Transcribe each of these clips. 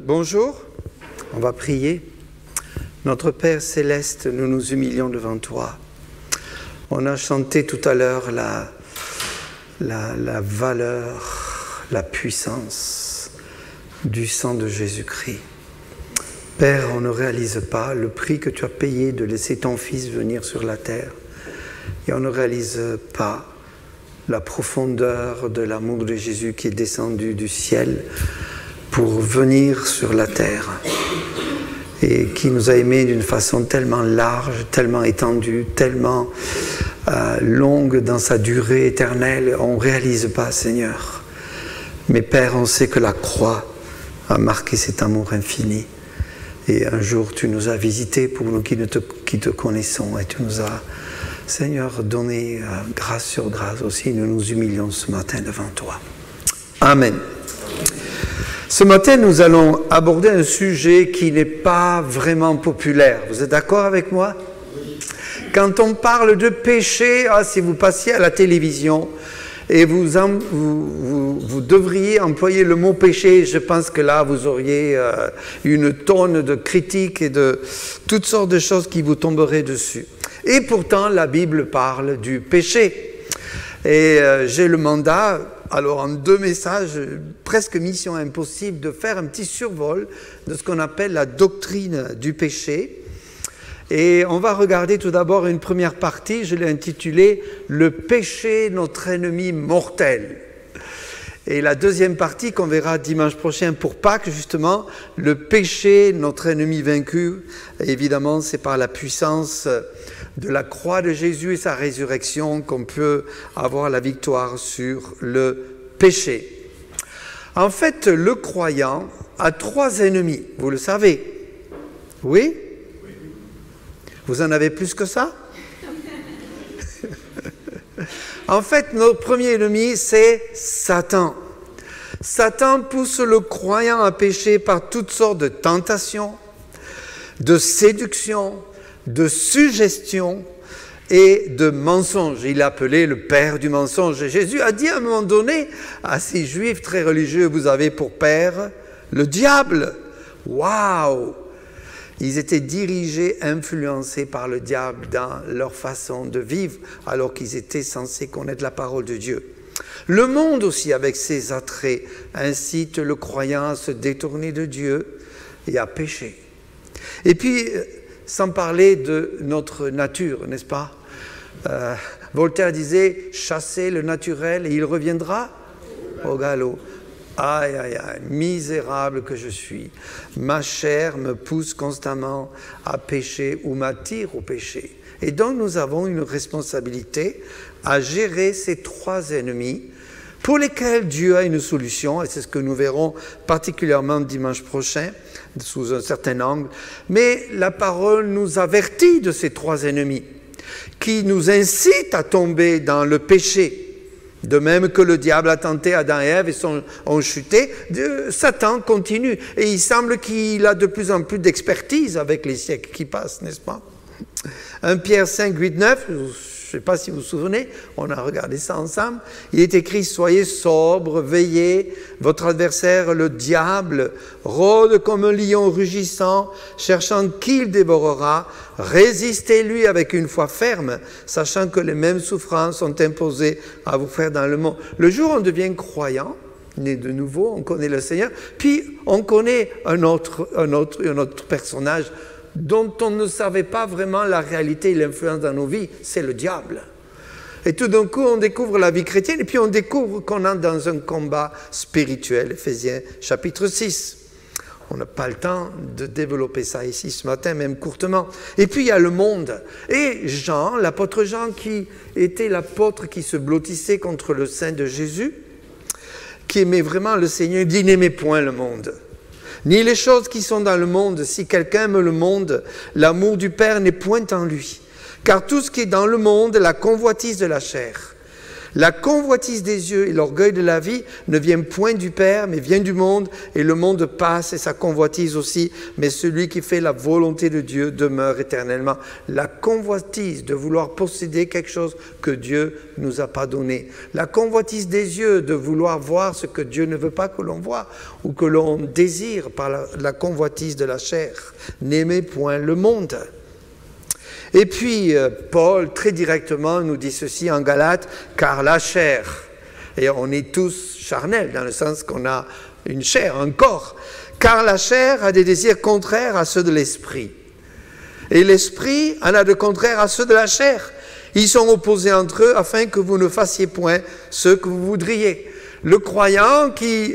Bonjour, on va prier. Notre Père Céleste, nous nous humilions devant toi. On a chanté tout à l'heure la valeur, la puissance du sang de Jésus-Christ. Père, on ne réalise pas le prix que tu as payé de laisser ton Fils venir sur la terre. Et on ne réalise pas la profondeur de l'amour de Jésus qui est descendu du ciel pour venir sur la terre et qui nous a aimés d'une façon tellement large, tellement étendue, tellement longue dans sa durée éternelle. On ne réalise pas, Seigneur. Mais Père, on sait que la croix a marqué cet amour infini. Et un jour, tu nous as visités pour nous qui te connaissons et tu nous as, Seigneur, donné grâce sur grâce aussi. Nous nous humilions ce matin devant toi. Amen. Ce matin, nous allons aborder un sujet qui n'est pas vraiment populaire. Vous êtes d'accord avec moi? Quand on parle de péché, si vous passiez à la télévision et vous devriez employer le mot péché, je pense que là, vous auriez une tonne de critiques et de toutes sortes de choses qui vous tomberaient dessus. Et pourtant, la Bible parle du péché. Et j'ai le mandat, alors en 2 messages, presque mission impossible, de faire un petit survol de ce qu'on appelle la doctrine du péché. Et on va regarder tout d'abord une première partie, je l'ai intitulée « Le péché, notre ennemi mortel ». Et la deuxième partie qu'on verra dimanche prochain pour Pâques, justement, « Le péché, notre ennemi vaincu ». Évidemment, c'est par la puissance de la croix de Jésus et sa résurrection qu'on peut avoir la victoire sur le péché. En fait, le croyant a 3 ennemis, vous le savez. Oui? Vous en avez plus que ça? En fait, notre premier ennemi, c'est Satan. Satan pousse le croyant à pécher par toutes sortes de tentations, de séduction, de suggestion et de mensonge. Il l'appelait le père du mensonge. Et Jésus a dit à un moment donné à ces juifs très religieux, vous avez pour père le diable. Waouh! Ils étaient dirigés, influencés par le diable dans leur façon de vivre, alors qu'ils étaient censés connaître la parole de Dieu. Le monde aussi, avec ses attraits, incite le croyant à se détourner de Dieu et à pécher. Et puis, sans parler de notre nature, n'est-ce pas? Voltaire disait « Chassez le naturel et il reviendra au galop ». Aïe, aïe, aïe, misérable que je suis. Ma chair me pousse constamment à pécher ou m'attire au péché. Et donc nous avons une responsabilité à gérer ces 3 ennemis pour lesquels Dieu a une solution, et c'est ce que nous verrons particulièrement dimanche prochain, sous un certain angle. Mais la parole nous avertit de ces 3 ennemis qui nous incitent à tomber dans le péché. De même que le diable a tenté Adam et Ève et ont chuté, Satan continue. Et il semble qu'il a de plus en plus d'expertise avec les siècles qui passent, n'est-ce pas? 1 Pierre 5, 8, 9, je ne sais pas si vous vous souvenez, on a regardé ça ensemble. Il est écrit « Soyez sobres, veillez, votre adversaire, le diable, rôde comme un lion rugissant, cherchant qui il dévorera. Résistez-lui avec une foi ferme, sachant que les mêmes souffrances sont imposées à vos frères dans le monde. » Le jour où on devient croyant, né de nouveau, on connaît le Seigneur, puis on connaît un autre personnage dont on ne savait pas vraiment la réalité et l'influence dans nos vies, c'est le diable. Et tout d'un coup, on découvre la vie chrétienne et puis on découvre qu'on est dans un combat spirituel, Éphésiens chapitre 6. On n'a pas le temps de développer ça ici ce matin, même courtement. Et puis il y a le monde. Et Jean, l'apôtre Jean, qui était l'apôtre qui se blottissait contre le sein de Jésus, qui aimait vraiment le Seigneur, dit « N'aimez point le monde, ni les choses qui sont dans le monde. Si quelqu'un aime le monde, l'amour du Père n'est point en lui. Car tout ce qui est dans le monde, la convoitise de la chair, La convoitise des yeux et l'orgueil de la vie ne viennent point du Père, mais vient du monde, et le monde passe et sa convoitise aussi, mais celui qui fait la volonté de Dieu demeure éternellement. La convoitise de vouloir posséder quelque chose que Dieu ne nous a pas donné. La convoitise des yeux de vouloir voir ce que Dieu ne veut pas que l'on voit, ou que l'on désire par la convoitise de la chair. N'aimez point le monde. Et puis, Paul, très directement, nous dit ceci en Galates, car la chair, et on est tous charnels, dans le sens qu'on a une chair, un corps, car la chair a des désirs contraires à ceux de l'esprit. Et l'esprit en a de contraires à ceux de la chair. Ils sont opposés entre eux afin que vous ne fassiez point ce que vous voudriez. Le croyant qui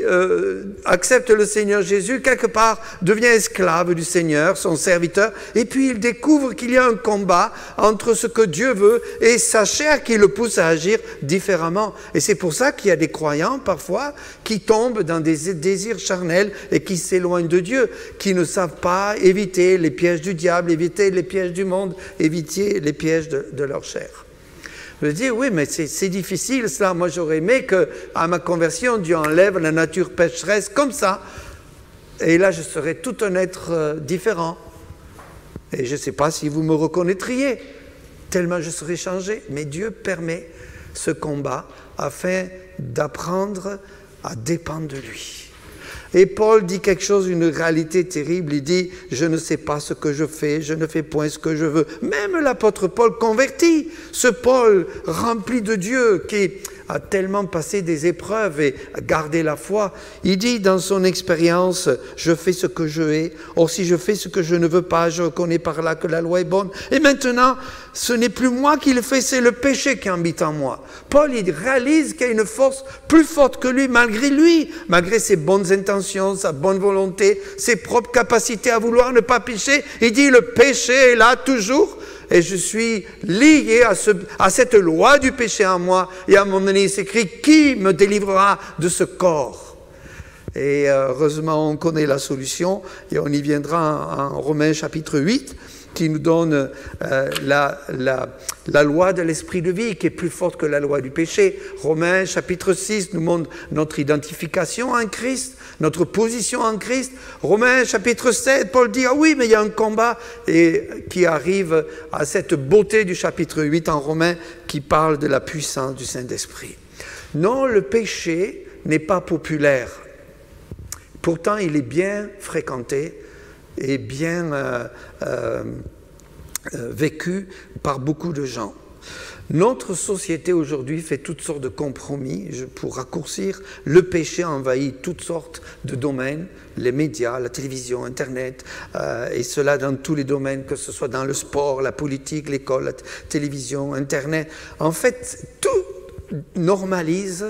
accepte le Seigneur Jésus, quelque part, devient esclave du Seigneur, son serviteur, et puis il découvre qu'il y a un combat entre ce que Dieu veut et sa chair qui le pousse à agir différemment. Et c'est pour ça qu'il y a des croyants, parfois, qui tombent dans des désirs charnels et qui s'éloignent de Dieu, qui ne savent pas éviter les pièges du diable, éviter les pièges du monde, éviter les pièges de leur chair. Je veux dire, oui, mais c'est difficile cela. Moi, j'aurais aimé qu'à ma conversion, Dieu enlève la nature pécheresse comme ça. Et là, je serais tout un être différent. Et je ne sais pas si vous me reconnaîtriez, tellement je serais changé. Mais Dieu permet ce combat afin d'apprendre à dépendre de lui. Et Paul dit quelque chose, une réalité terrible. Il dit, je ne sais pas ce que je fais, je ne fais point ce que je veux. Même l'apôtre Paul converti, ce Paul rempli de Dieu qui a tellement passé des épreuves et gardé la foi, il dit dans son expérience, je fais ce que je hais. Or si je fais ce que je ne veux pas, je reconnais par là que la loi est bonne. Et maintenant, ce n'est plus moi qui le fais, c'est le péché qui habite en moi. Paul, il réalise qu'il y a une force plus forte que lui, malgré ses bonnes intentions, sa bonne volonté, ses propres capacités à vouloir ne pas pécher. Il dit, le péché est là toujours. Et je suis lié à cette loi du péché en moi. Et à un moment donné, il s'écrit, qui me délivrera de ce corps? Et heureusement, on connaît la solution. Et on y viendra en Romains chapitre 8, qui nous donne la loi de l'esprit de vie, qui est plus forte que la loi du péché. Romains chapitre 6 nous montre notre identification en Christ, notre position en Christ. Romains chapitre 7, Paul dit, ah oui, mais il y a un combat, et qui arrive à cette beauté du chapitre 8 en Romains, qui parle de la puissance du Saint-Esprit. Non, le péché n'est pas populaire. Pourtant, il est bien fréquenté et bien vécu par beaucoup de gens. Notre société aujourd'hui fait toutes sortes de compromis. Pour raccourcir, le péché envahit toutes sortes de domaines, les médias, la télévision, Internet, et cela dans tous les domaines, que ce soit dans le sport, la politique, l'école, la télévision, Internet. En fait, tout normalise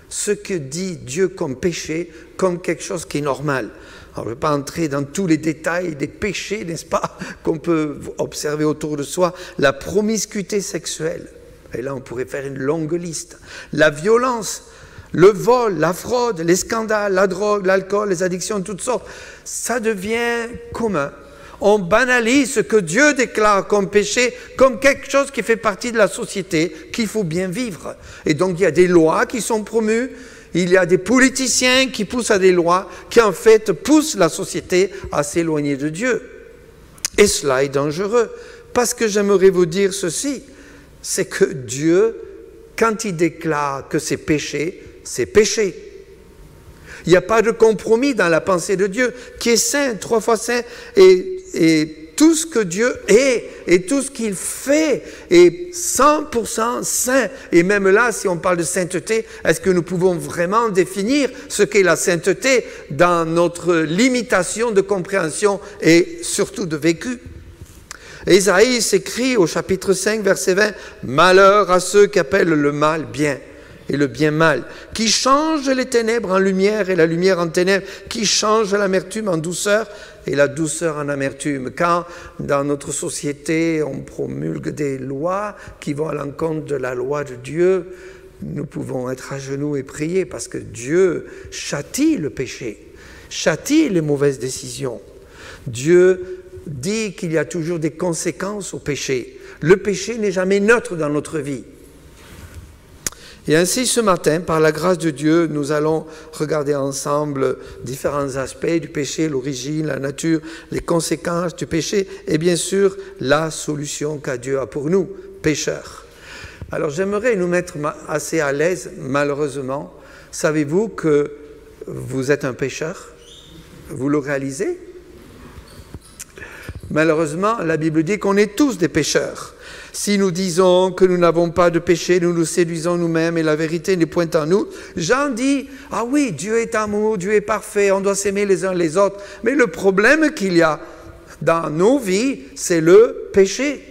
ce que dit Dieu comme péché, comme quelque chose qui est normal. Alors, je ne vais pas entrer dans tous les détails des péchés, n'est-ce pas, qu'on peut observer autour de soi. La promiscuité sexuelle, et là on pourrait faire une longue liste. La violence, le vol, la fraude, les scandales, la drogue, l'alcool, les addictions de toutes sortes, ça devient commun. On banalise ce que Dieu déclare comme péché, comme quelque chose qui fait partie de la société, qu'il faut bien vivre. Et donc il y a des lois qui sont promues. Il y a des politiciens qui poussent à des lois qui en fait poussent la société à s'éloigner de Dieu. Et cela est dangereux, parce que j'aimerais vous dire ceci, c'est que Dieu, quand il déclare que c'est péché, c'est péché. Il n'y a pas de compromis dans la pensée de Dieu, qui est saint, 3 fois saint, et tout ce que Dieu est et tout ce qu'il fait est 100% saint. Et même là, si on parle de sainteté, est-ce que nous pouvons vraiment définir ce qu'est la sainteté dans notre limitation de compréhension et surtout de vécu? Ésaïe s'écrit au chapitre 5, verset 20, « Malheur à ceux qui appellent le mal bien et le bien mal, qui changent les ténèbres en lumière et la lumière en ténèbres, qui changent l'amertume en douceur et la douceur en amertume. » Quand dans notre société on promulgue des lois qui vont à l'encontre de la loi de Dieu, nous pouvons être à genoux et prier, parce que Dieu châtie le péché, châtie les mauvaises décisions. Dieu dit qu'il y a toujours des conséquences au péché. Le péché n'est jamais neutre dans notre vie. Et ainsi, ce matin, par la grâce de Dieu, nous allons regarder ensemble différents aspects du péché, l'origine, la nature, les conséquences du péché et bien sûr, la solution que Dieu a pour nous, pécheurs. Alors, j'aimerais nous mettre assez à l'aise, malheureusement. Savez-vous que vous êtes un pécheur? Vous le réalisez? Malheureusement, la Bible dit qu'on est tous des pécheurs. Si nous disons que nous n'avons pas de péché, nous nous séduisons nous-mêmes et la vérité n'est point en nous. Jean dit, ah oui, Dieu est amour, Dieu est parfait, on doit s'aimer les uns les autres. Mais le problème qu'il y a dans nos vies, c'est le péché.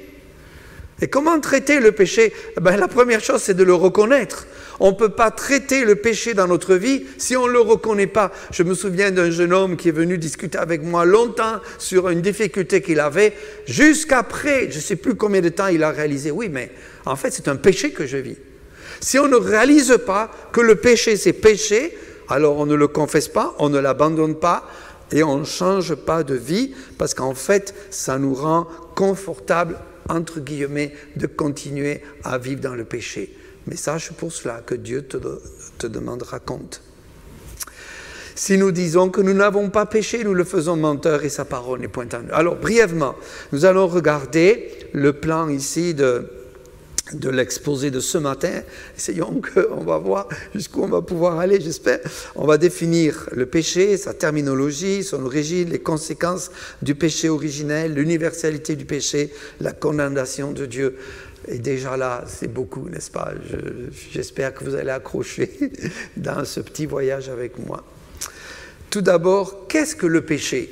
Et comment traiter le péché? La première chose, c'est de le reconnaître. On ne peut pas traiter le péché dans notre vie si on ne le reconnaît pas. Je me souviens d'un jeune homme qui est venu discuter avec moi longtemps sur une difficulté qu'il avait. Jusqu'après, je ne sais plus combien de temps il a réalisé, oui, mais en fait, c'est un péché que je vis. Si on ne réalise pas que le péché, c'est péché, alors on ne le confesse pas, on ne l'abandonne pas et on ne change pas de vie parce qu'en fait, ça nous rend confortable, entre guillemets, de continuer à vivre dans le péché. Mais sache pour cela que Dieu te demandera compte. Si nous disons que nous n'avons pas péché, nous le faisons menteur et sa parole n'est point en nous. Alors, brièvement, nous allons regarder le plan ici de l'exposé de ce matin. Essayons qu'on va voir jusqu'où on va pouvoir aller, j'espère. On va définir le péché, sa terminologie, son origine, les conséquences du péché originel, l'universalité du péché, la condamnation de Dieu. Et déjà là, c'est beaucoup, n'est-ce pas? J'espère que vous allez accrocher dans ce petit voyage avec moi. Tout d'abord, qu'est-ce que le péché?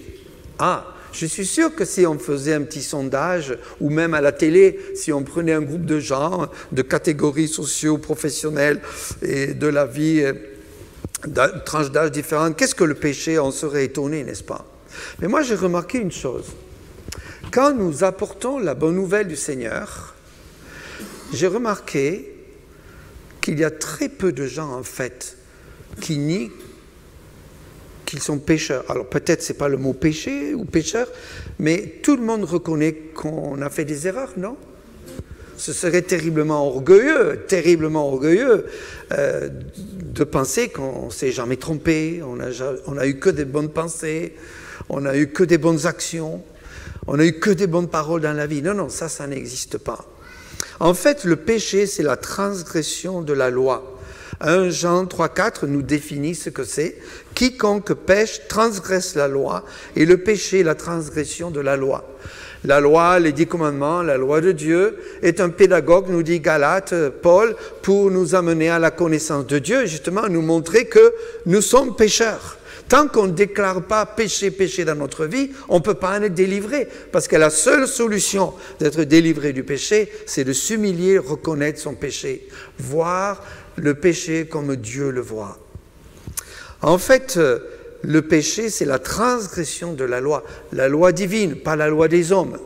Je suis sûr que si on faisait un petit sondage, ou même à la télé, si on prenait un groupe de gens, de catégories socio-professionnelles et de la vie, de tranches d'âge différentes, qu'est-ce que le péché? On serait étonné, n'est-ce pas? Mais moi, j'ai remarqué une chose. Quand nous apportons la bonne nouvelle du Seigneur, j'ai remarqué qu'il y a très peu de gens, en fait, qui nient qu'ils sont pécheurs. Alors peut-être ce n'est pas le mot péché ou pécheur, mais tout le monde reconnaît qu'on a fait des erreurs, non? Ce serait terriblement orgueilleux de penser qu'on ne s'est jamais trompé, on n'a eu que des bonnes pensées, on n'a eu que des bonnes actions, on n'a eu que des bonnes paroles dans la vie. Non, ça n'existe pas. En fait, le péché, c'est la transgression de la loi. 1 Jean 3,4 nous définit ce que c'est. Quiconque pêche transgresse la loi, et le péché est la transgression de la loi. La loi, les 10 commandements, la loi de Dieu, est un pédagogue, nous dit Galates, Paul, pour nous amener à la connaissance de Dieu, justement nous montrer que nous sommes pécheurs. Tant qu'on ne déclare pas péché dans notre vie, on ne peut pas en être délivré. Parce que la seule solution d'être délivré du péché, c'est de s'humilier, reconnaître son péché. Voir le péché comme Dieu le voit. En fait, le péché, c'est la transgression de la loi divine, pas la loi des hommes.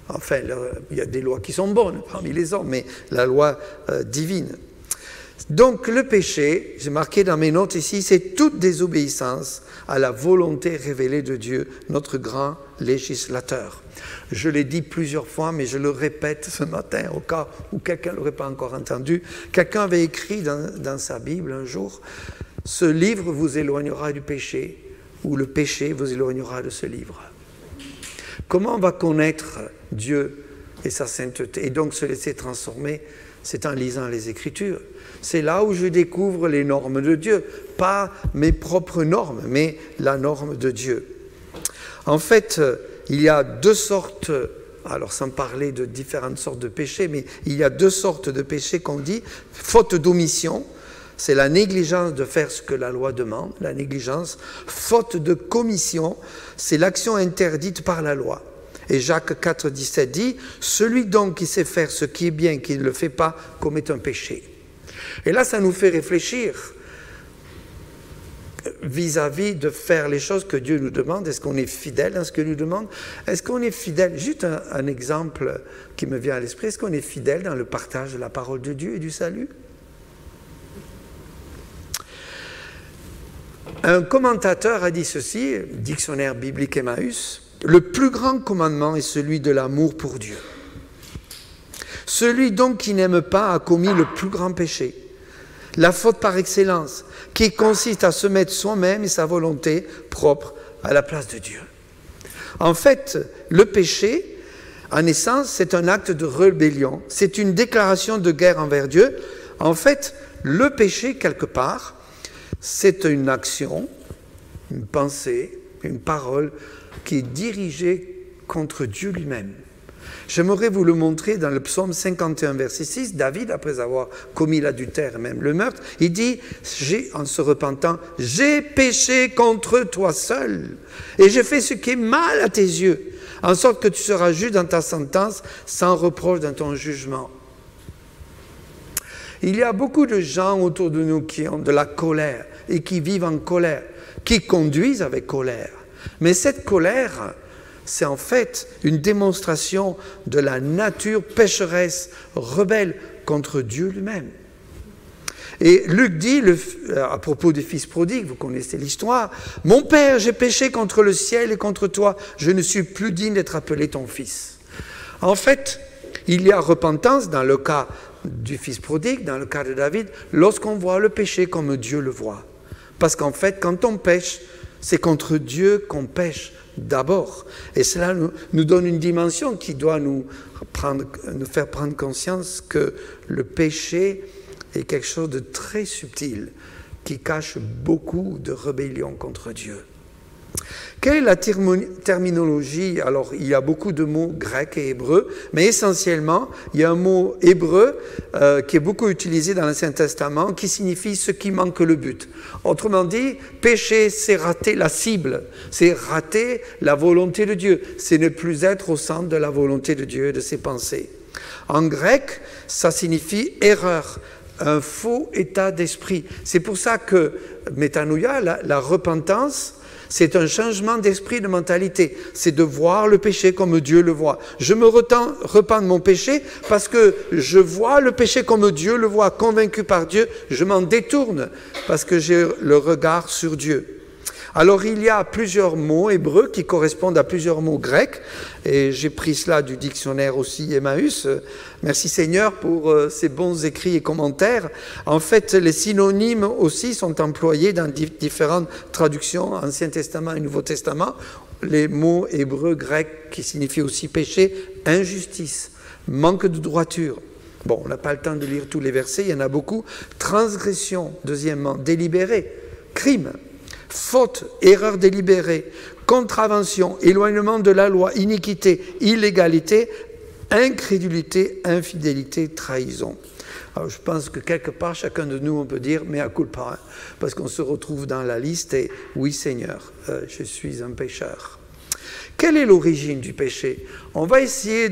Enfin, il y a des lois qui sont bonnes parmi les hommes, mais la loi divine. Donc le péché, j'ai marqué dans mes notes ici, c'est toute désobéissance à la volonté révélée de Dieu, notre grand législateur. Je l'ai dit plusieurs fois, mais je le répète ce matin, au cas où quelqu'un ne l'aurait pas encore entendu. Quelqu'un avait écrit dans sa Bible un jour, « Ce livre vous éloignera du péché, ou le péché vous éloignera de ce livre. » Comment on va connaître Dieu et sa sainteté, et donc se laisser transformer? C'est en lisant les Écritures. C'est là où je découvre les normes de Dieu. Pas mes propres normes, mais la norme de Dieu. En fait, il y a 2 sortes, alors sans parler de différentes sortes de péchés, mais il y a 2 sortes de péchés qu'on dit. Faute d'omission, c'est la négligence de faire ce que la loi demande, la négligence. Faute de commission, c'est l'action interdite par la loi. Et Jacques 4, 17 dit, « Celui donc qui sait faire ce qui est bien, qui ne le fait pas, commet un péché. » Et là, ça nous fait réfléchir vis-à-vis de faire les choses que Dieu nous demande. Est-ce qu'on est fidèle dans ce qu'il nous demande? Est-ce qu'on est fidèle? Juste un exemple qui me vient à l'esprit. Est-ce qu'on est fidèle dans le partage de la parole de Dieu et du salut? Un commentateur a dit ceci, dictionnaire biblique Emmaüs, « Le plus grand commandement est celui de l'amour pour Dieu. Celui donc qui n'aime pas a commis le plus grand péché, la faute par excellence, qui consiste à se mettre soi-même et sa volonté propre à la place de Dieu. En fait, le péché, en essence, c'est un acte de rébellion. C'est une déclaration de guerre envers Dieu. En fait, le péché, quelque part, c'est une action, une pensée, une parole qui est dirigée contre Dieu lui-même. J'aimerais vous le montrer dans le psaume 51, verset 6. David, après avoir commis l'adultère et même le meurtre, il dit, en se repentant, « J'ai péché contre toi seul, et j'ai fait ce qui est mal à tes yeux, en sorte que tu seras juste dans ta sentence, sans reproche dans ton jugement. » Il y a beaucoup de gens autour de nous qui ont de la colère et qui vivent en colère, qui conduisent avec colère. Mais cette colère, c'est en fait une démonstration de la nature pécheresse, rebelle contre Dieu lui-même. Et Luc dit, à propos du fils prodigue, vous connaissez l'histoire, « Mon père, j'ai péché contre le ciel et contre toi, je ne suis plus digne d'être appelé ton fils. » En fait, il y a repentance dans le cas du fils prodigue, dans le cas de David, lorsqu'on voit le péché comme Dieu le voit. Parce qu'en fait, quand on pêche, c'est contre Dieu qu'on pêche d'abord. Et cela nous donne une dimension qui doit nous faire prendre conscience que le péché est quelque chose de très subtil, qui cache beaucoup de rébellion contre Dieu. Quelle est la terminologie? Alors, il y a beaucoup de mots grecs et hébreux, mais essentiellement, il y a un mot hébreu qui est beaucoup utilisé dans l'Ancien Testament, qui signifie ce qui manque le but. Autrement dit, péché, c'est rater la cible, c'est rater la volonté de Dieu, c'est ne plus être au centre de la volonté de Dieu et de ses pensées. En grec, ça signifie erreur, un faux état d'esprit. C'est pour ça que métanoïa, la repentance, c'est un changement d'esprit, de mentalité. C'est de voir le péché comme Dieu le voit. Je me repens de mon péché parce que je vois le péché comme Dieu le voit. Convaincu par Dieu, je m'en détourne parce que j'ai le regard sur Dieu. Alors, il y a plusieurs mots hébreux qui correspondent à plusieurs mots grecs. Et j'ai pris cela du dictionnaire aussi Emmaüs. Merci Seigneur pour ces bons écrits et commentaires. En fait, les synonymes aussi sont employés dans différentes traductions, Ancien Testament et Nouveau Testament. Les mots hébreux, grecs, qui signifient aussi péché, injustice, manque de droiture. Bon, on n'a pas le temps de lire tous les versets, il y en a beaucoup. Transgression, deuxièmement, délibéré, crime. Faute, erreur délibérée, contravention, éloignement de la loi, iniquité, illégalité, incrédulité, infidélité, trahison. Alors je pense que quelque part, chacun de nous, on peut dire « mea culpa », parce qu'on se retrouve dans la liste et « oui Seigneur, je suis un pécheur ». Quelle est l'origine du péché? On va essayer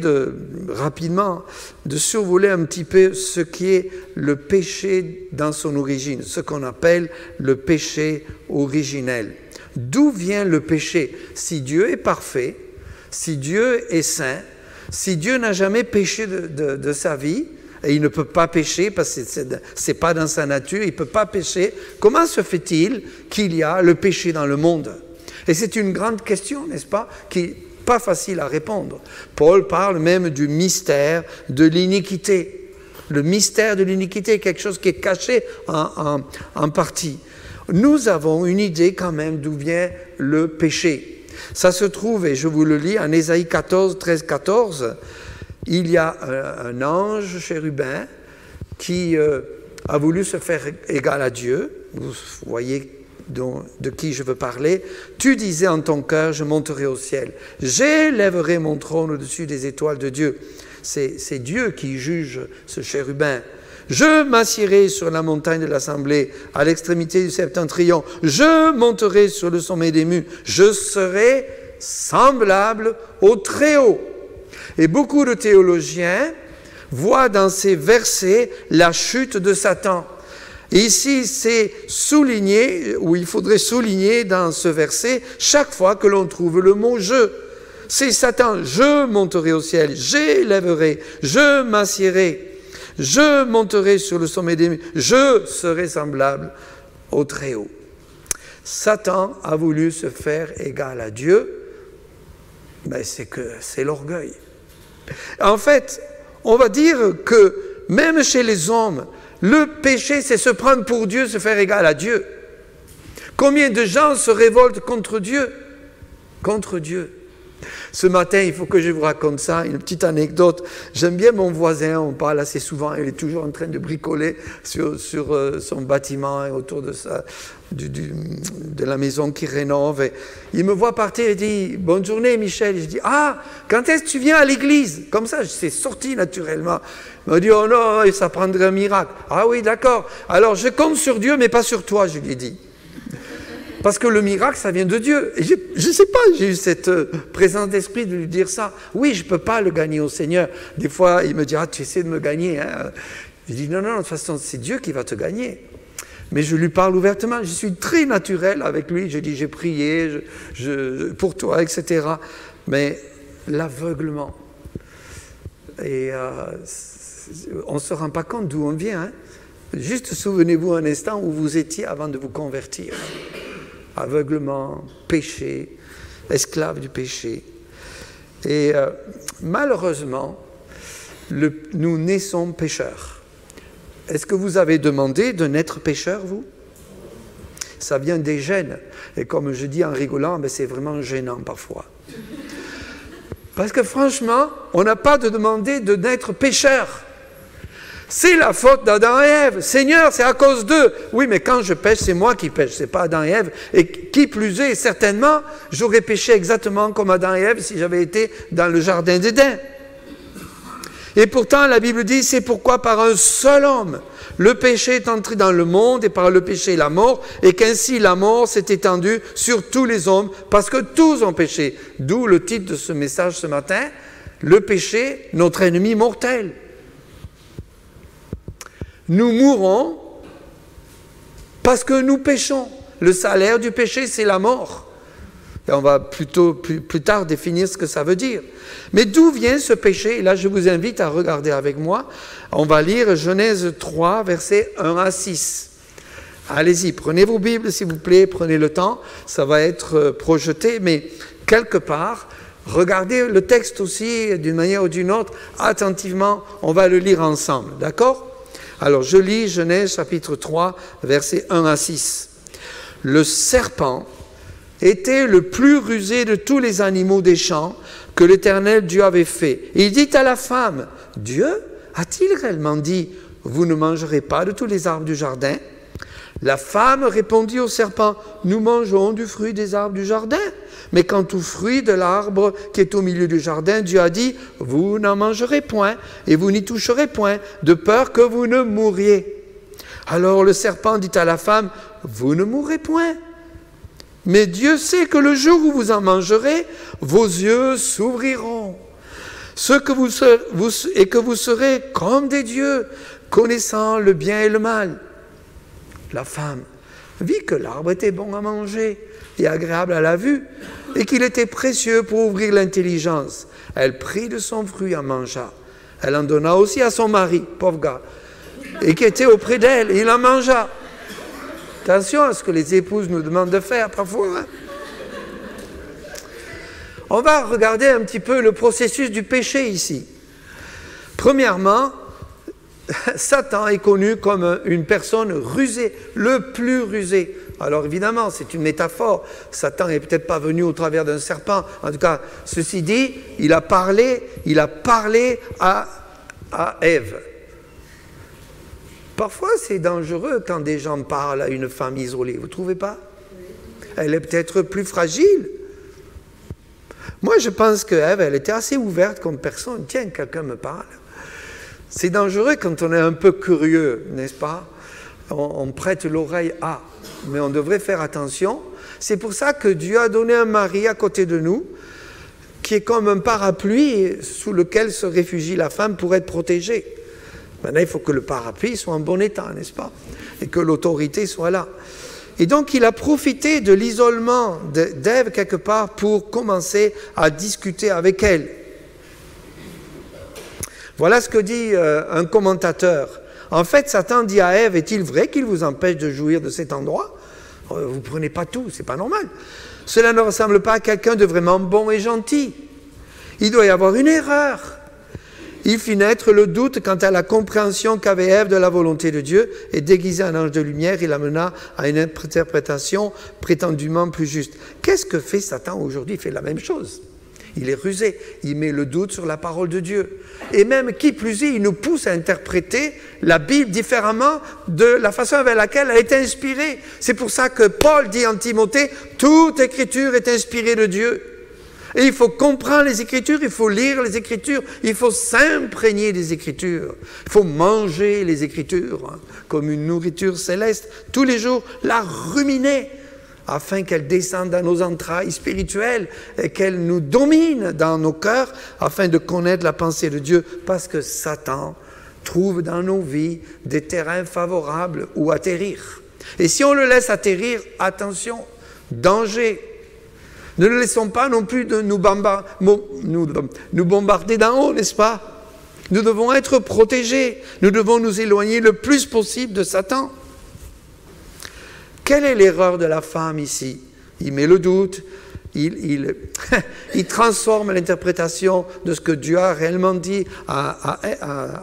rapidement de survoler un petit peu ce qui est le péché dans son origine, ce qu'on appelle le péché originel. D'où vient le péché? Si Dieu est parfait, si Dieu est saint, si Dieu n'a jamais péché de sa vie, et il ne peut pas pécher parce que ce n'est pas dans sa nature, il ne peut pas pécher, comment se fait-il qu'il y a le péché dans le monde? Et c'est une grande question, n'est-ce pas, qui n'est pas facile à répondre. Paul parle même du mystère de l'iniquité. Le mystère de l'iniquité, quelque chose qui est caché en partie. Nous avons une idée quand même d'où vient le péché. Ça se trouve, et je vous le lis, en Ésaïe 14, 13, 14, il y a un ange chérubin qui a voulu se faire égal à Dieu. Vous voyez de qui je veux parler. Tu disais en ton cœur, je monterai au ciel. J'élèverai mon trône au-dessus des étoiles de Dieu. C'est Dieu qui juge ce chérubin. Je m'assiérai sur la montagne de l'assemblée, à l'extrémité du septentrion. Je monterai sur le sommet des murs. Je serai semblable au Très-Haut. Et beaucoup de théologiens voient dans ces versets la chute de Satan. Et ici, c'est souligné, ou il faudrait souligner dans ce verset, chaque fois que l'on trouve le mot « je ». C'est Satan, je monterai au ciel, j'élèverai, je m'assiérai, je monterai sur le sommet des murs, je serai semblable au Très-Haut. Satan a voulu se faire égal à Dieu, mais c'est l'orgueil. En fait, on va dire que même chez les hommes, Le péché, c'est se prendre pour Dieu, se faire égal à Dieu. Combien de gens se révoltent contre Dieu? Contre Dieu. Ce matin, il faut que je vous raconte ça, une petite anecdote. J'aime bien mon voisin, on parle assez souvent, il est toujours en train de bricoler sur son bâtiment et autour de de la maison qu'il rénove. Et il me voit partir et dit « Bonne journée Michel ». Je dis « Ah, quand est-ce que tu viens à l'église ?» Comme ça, c'est sorti naturellement. Il m'a dit « Oh non, ça prendrait un miracle ». « Ah oui, d'accord. Alors je compte sur Dieu, mais pas sur toi », je lui ai dit. Parce que le miracle, ça vient de Dieu. Et je ne sais pas, j'ai eu cette présence d'esprit de lui dire ça. Oui, je ne peux pas le gagner au Seigneur. Des fois, il me dit, ah, tu essaies de me gagner. Hein? Je dis, non, non, de toute façon, c'est Dieu qui va te gagner. Mais je lui parle ouvertement. Je suis très naturel avec lui. Je dis, j'ai prié pour toi, etc. Mais l'aveuglement. Et on ne se rend pas compte d'où on vient. Hein? Juste souvenez-vous un instant où vous étiez avant de vous convertir. Aveuglement, péché, esclave du péché. Et malheureusement, nous naissons pécheurs. Est-ce que vous avez demandé de naître pécheur, vous? Ça vient des gènes. Et comme je dis en rigolant, ben c'est vraiment gênant parfois. Parce que franchement, on n'a pas de demander de naître pécheur. C'est la faute d'Adam et Ève. Seigneur, c'est à cause d'eux. Oui, mais quand je pêche, c'est moi qui pêche, c'est pas Adam et Ève. Et qui plus est, certainement, j'aurais péché exactement comme Adam et Ève si j'avais été dans le jardin d'Éden. Et pourtant, la Bible dit, c'est pourquoi par un seul homme, le péché est entré dans le monde et par le péché la mort, et qu'ainsi la mort s'est étendue sur tous les hommes parce que tous ont péché. D'où le titre de ce message ce matin, le péché, notre ennemi mortel. Nous mourons parce que nous péchons. Le salaire du péché, c'est la mort. Et on va plus tard définir ce que ça veut dire. Mais d'où vient ce péché? Et là, je vous invite à regarder avec moi. On va lire Genèse 3, versets 1 à 6. Allez-y, prenez vos Bibles, s'il vous plaît, prenez le temps. Ça va être projeté, mais quelque part, regardez le texte aussi, d'une manière ou d'une autre, attentivement. On va le lire ensemble, d'accord? Alors, je lis Genèse chapitre 3, versets 1 à 6. Le serpent était le plus rusé de tous les animaux des champs que l'Éternel Dieu avait fait. Il dit à la femme, « Dieu a-t-il réellement dit, vous ne mangerez pas de tous les arbres du jardin ?» La femme répondit au serpent, « Nous mangeons du fruit des arbres du jardin. Mais quant au fruit de l'arbre qui est au milieu du jardin, Dieu a dit, « Vous n'en mangerez point et vous n'y toucherez point, de peur que vous ne mouriez. » Alors le serpent dit à la femme, « Vous ne mourrez point. Mais Dieu sait que le jour où vous en mangerez, vos yeux s'ouvriront, et que vous serez comme des dieux, connaissant le bien et le mal. » La femme vit que l'arbre était bon à manger et agréable à la vue, et qu'il était précieux pour ouvrir l'intelligence. Elle prit de son fruit, en mangea. Elle en donna aussi à son mari, pauvre gars, et qui était auprès d'elle, et il en mangea. Attention à ce que les épouses nous demandent de faire parfois. Hein? On va regarder un petit peu le processus du péché ici. Premièrement, Satan est connu comme une personne rusée, le plus rusé. Alors évidemment, c'est une métaphore. Satan n'est peut-être pas venu au travers d'un serpent. En tout cas, ceci dit, il a parlé à Ève. Parfois, c'est dangereux quand des gens parlent à une femme isolée. Vous ne trouvez pas? Elle est peut-être plus fragile. Moi, je pense qu'Ève, elle était assez ouverte comme personne. Tiens, quelqu'un me parle. C'est dangereux quand on est un peu curieux, n'est-ce pas? On prête l'oreille à, mais on devrait faire attention. C'est pour ça que Dieu a donné un mari à côté de nous, qui est comme un parapluie sous lequel se réfugie la femme pour être protégée. Maintenant, il faut que le parapluie soit en bon état, n'est-ce pas? Et que l'autorité soit là. Et donc, il a profité de l'isolement d'Ève quelque part pour commencer à discuter avec elle. Voilà ce que dit un commentateur. En fait, Satan dit à Ève, est-il vrai qu'il vous empêche de jouir de cet endroit? Vous ne prenez pas tout, c'est pas normal. Cela ne ressemble pas à quelqu'un de vraiment bon et gentil. Il doit y avoir une erreur. Il fit naître le doute quant à la compréhension qu'avait Ève de la volonté de Dieu, et déguisé en ange de lumière, il amena à une interprétation prétendument plus juste. Qu'est-ce que fait Satan aujourd'hui? Il fait la même chose. Il est rusé, il met le doute sur la parole de Dieu. Et même, qui plus est, il nous pousse à interpréter la Bible différemment de la façon avec laquelle elle a été inspirée. C'est pour ça que Paul dit en Timothée, toute écriture est inspirée de Dieu. Et il faut comprendre les Écritures, il faut lire les Écritures, il faut s'imprégner des Écritures. Il faut manger les Écritures hein, comme une nourriture céleste. Tous les jours, la ruminer afin qu'elle descende dans nos entrailles spirituelles et qu'elle nous domine dans nos cœurs afin de connaître la pensée de Dieu. Parce que Satan trouve dans nos vies des terrains favorables où atterrir. Et si on le laisse atterrir, attention, danger. Ne le laissons pas non plus de nous bombarder d'en haut, n'est-ce pas? Nous devons être protégés. Nous devons nous éloigner le plus possible de Satan. Quelle est l'erreur de la femme ici? Il met le doute, il transforme l'interprétation de ce que Dieu a réellement dit à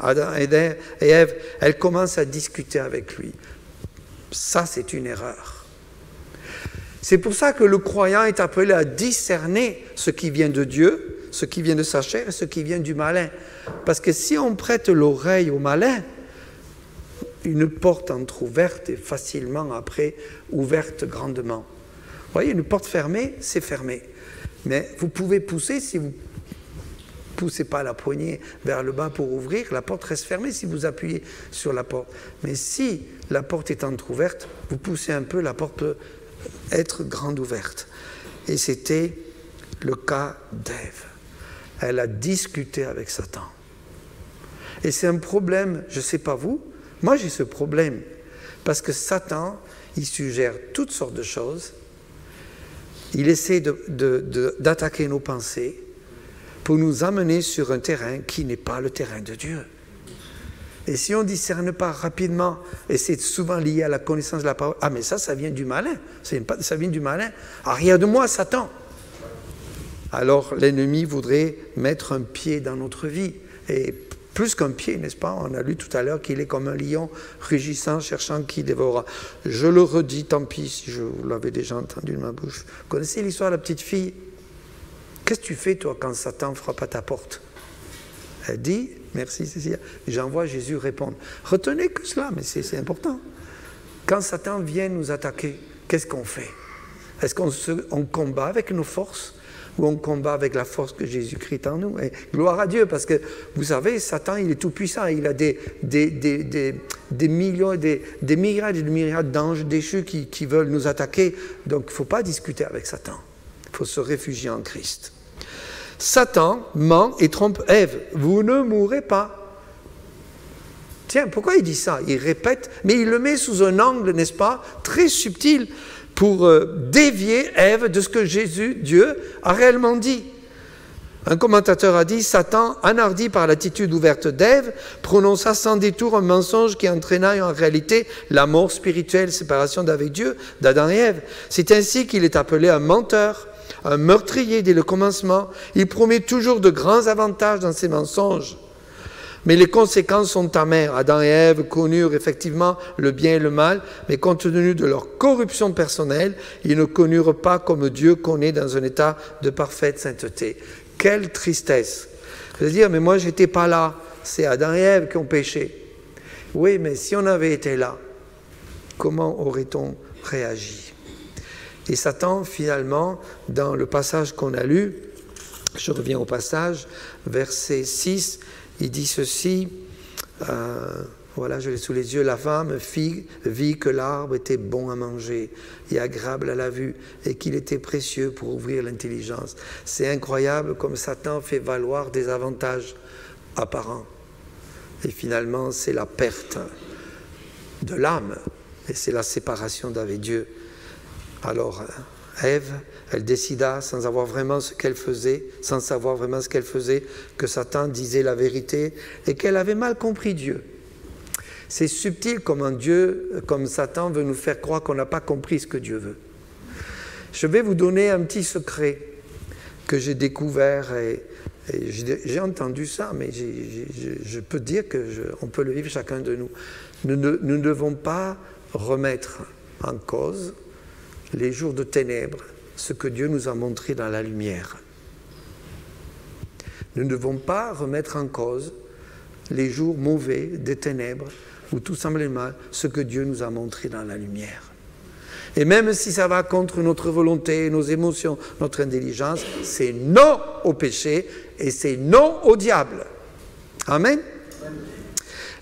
Adam et Ève. Elle commence à discuter avec lui. Ça, c'est une erreur. C'est pour ça que le croyant est appelé à discerner ce qui vient de Dieu, ce qui vient de sa chair et ce qui vient du malin. Parce que si on prête l'oreille au malin, une porte entrouverte est facilement après ouverte grandement. Vous voyez, une porte fermée, c'est fermé. Mais vous pouvez pousser, si vous ne poussez pas la poignée vers le bas pour ouvrir, la porte reste fermée si vous appuyez sur la porte. Mais si la porte est entrouverte, vous poussez un peu, la porte peut être grande ouverte. Et c'était le cas d'Ève. Elle a discuté avec Satan. Et c'est un problème, je ne sais pas vous, moi j'ai ce problème, parce que Satan, il suggère toutes sortes de choses, il essaie d'attaquer nos pensées pour nous amener sur un terrain qui n'est pas le terrain de Dieu. Et si on ne discerne pas rapidement, et c'est souvent lié à la connaissance de la parole, ah mais ça vient du malin, ça vient du malin, arrière de moi Satan. Alors l'ennemi voudrait mettre un pied dans notre vie, et plus qu'un pied, n'est-ce pas? On a lu tout à l'heure qu'il est comme un lion rugissant, cherchant qui dévorera. Je le redis, tant pis si je vous l'avais déjà entendu de ma bouche. Vous connaissez l'histoire de la petite fille? Qu'est-ce que tu fais toi quand Satan frappe à ta porte? Elle dit, merci Cécilia, j'envoie Jésus répondre. Retenez que cela, mais c'est important. Quand Satan vient nous attaquer, qu'est-ce qu'on fait? Est-ce qu'on combat avec nos forces ou on combat avec la force que Jésus-Christ en nous? Et gloire à Dieu, parce que vous savez, Satan, il est tout puissant. Il a des millions, des myriades et des myriades d'anges déchus qui veulent nous attaquer. Donc, il ne faut pas discuter avec Satan. Il faut se réfugier en Christ. Satan ment et trompe Ève. Vous ne mourrez pas. Tiens, pourquoi il dit ça? Il répète, mais il le met sous un angle, n'est-ce pas, très subtil, pour dévier Ève de ce que Dieu, a réellement dit. Un commentateur a dit, Satan, enhardi par l'attitude ouverte d'Ève, prononça sans détour un mensonge qui entraîna en réalité la mort spirituelle, séparation d'avec Dieu, d'Adam et Ève. C'est ainsi qu'il est appelé un menteur, un meurtrier dès le commencement. Il promet toujours de grands avantages dans ses mensonges. Mais les conséquences sont amères. Adam et Ève connurent effectivement le bien et le mal, mais compte tenu de leur corruption personnelle, ils ne connurent pas comme Dieu connaît dans un état de parfaite sainteté. Quelle tristesse! Je veux dire, mais moi j'étais pas là, c'est Adam et Ève qui ont péché. Oui, mais si on avait été là, comment aurait-on réagi? Et Satan, finalement, dans le passage qu'on a lu, je reviens au passage, verset 6, il dit ceci, voilà, je l'ai sous les yeux, la femme vit que l'arbre était bon à manger et agréable à la vue et qu'il était précieux pour ouvrir l'intelligence. C'est incroyable comme Satan fait valoir des avantages apparents. Et finalement, c'est la perte de l'âme et c'est la séparation d'avec Dieu. Alors, Ève, elle décida, sans savoir vraiment ce qu'elle faisait, que Satan disait la vérité et qu'elle avait mal compris Dieu. C'est subtil comment comme Satan veut nous faire croire qu'on n'a pas compris ce que Dieu veut. Je vais vous donner un petit secret que j'ai découvert Et j'ai entendu ça, mais je peux dire qu'on peut le vivre chacun de nous. Nous ne devons pas remettre en cause les jours de ténèbres, ce que Dieu nous a montré dans la lumière. Nous ne devons pas remettre en cause les jours mauvais des ténèbres, où tout semblait mal, ce que Dieu nous a montré dans la lumière. Et même si ça va contre notre volonté, nos émotions, notre intelligence, c'est non au péché et c'est non au diable. Amen.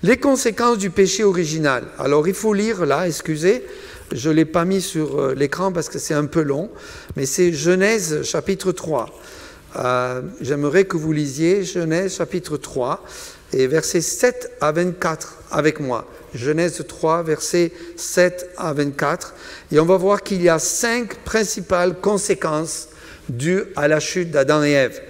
Les conséquences du péché original. Alors il faut lire là, excusez, je ne l'ai pas mis sur l'écran parce que c'est un peu long, mais c'est Genèse chapitre 3. J'aimerais que vous lisiez Genèse chapitre 3 et versets 7 à 24 avec moi. Genèse 3, versets 7 à 24. Et on va voir qu'il y a 5 principales conséquences dues à la chute d'Adam et Ève.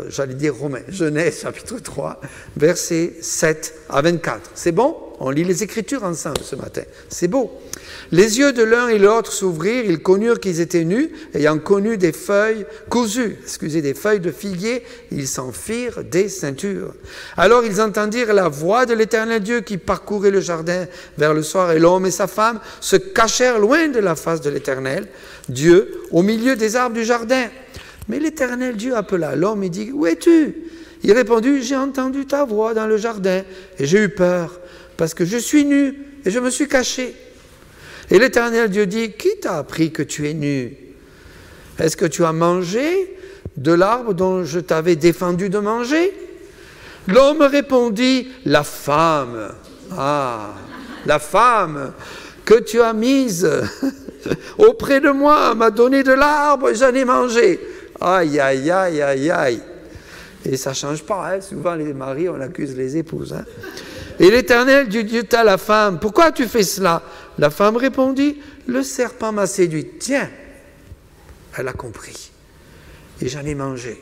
J'allais dire Romains. Genèse chapitre 3, versets 7 à 24. C'est bon? On lit les Écritures ensemble ce matin. C'est beau. Les yeux de l'un et de l'autre s'ouvrirent, ils connurent qu'ils étaient nus, ayant connu des feuilles cousues, des feuilles de figuier, ils s'en firent des ceintures. Alors ils entendirent la voix de l'Éternel Dieu qui parcourait le jardin vers le soir, et l'homme et sa femme se cachèrent loin de la face de l'Éternel Dieu, au milieu des arbres du jardin. Mais l'Éternel Dieu appela l'homme et dit, « Où es-tu » Il répondit, « J'ai entendu ta voix dans le jardin, et j'ai eu peur, parce que je suis nu, et je me suis caché. » Et l'Éternel Dieu dit, « Qui t'a appris que tu es nu? Est-ce que tu as mangé de l'arbre dont je t'avais défendu de manger ?» L'homme répondit, « La femme, la femme que tu as mise auprès de moi m'a donné de l'arbre et j'en ai mangé. » Aïe, aïe, aïe, aïe, aïe. Et ça ne change pas, hein. Souvent les maris, on accuse les épouses. Hein. Et l'Éternel Dieu dit à la femme, « Pourquoi tu fais cela ?» La femme répondit, « Le serpent m'a séduite. » Tiens, elle a compris. Et j'en ai mangé.